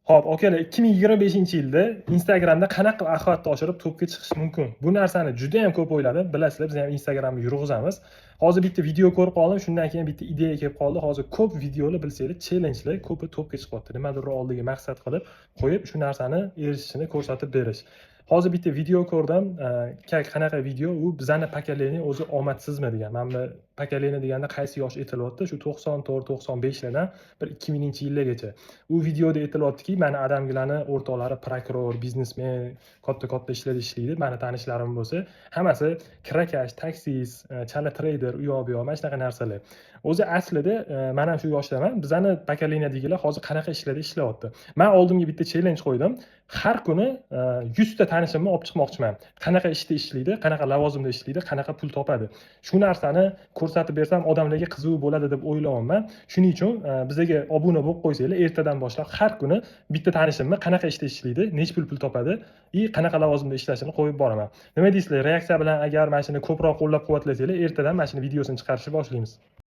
Xo'p, akalar, 2025-yilda Instagramda qanaqa qilib axlatni oshirib topga chiqish mumkin? Bu narsani juda ham ko'p o'yladim. Bilasizlar, biz ham Instagramni yurg'izamiz. Hozir bitta video ko'rib qoldim, shundan keyin bitta ideya kelib qoldi. Hozir ko'p videolar bilsanglar, challengelar ko'pi topga chiqyapti. Nimadir oldiga maqsad qilib qo'yib, shu narsani erishishini ko'rsatib berish. Hozir bitta video ko'rdim. Qanaqa video? U bizani pokoleniya o'zi omadsizmi degan. Mana bu pokoleniya deganda qaysi yosh aytilyapti? Shu 94-95 lardan bir 2000-yillargacha. U videoda aytilyaptiki, mana adamlarni o'rtoqlari prokuror, biznesmen, katta-katta ishlarda ishlaydi. Mani tanishlarim bo'lsa, hammasi kirakash, taksist, chala trader, u yoq bu yoq, mana shunaqa narsalar. O'zi aslida men ham shu yoshdaman. Bizani pokoleniyadagilar hozir qanaqa ishlarda ishlayapti? Men oldimga bitta challenge qo'ydim. Har kuni 100 ta tanishimni olib chiqmoqchiman. Qanaqa ishda ishlaydi, qanaqa lavozimda ishlaydi, qanaqa pul topadi. Shu narsani ko'rsatib bersam odamlarga qiziq bo'ladi deb o'ylayapman. Shuning uchun bizga obuna bo'lib qo'ysanglar, ertadan boshlab har kuni bitta tanishimni qanaqa ishda ishlaydi, nech pul topadi va qanaqa lavozimda ishlashini qo'yib boraman. Nima deysizlar? Reaksiya bilan agar mana shuni ko'proq qo'llab-quvvatlasanglar, ertadan mana shuni videosini chiqarishni boshlaymiz.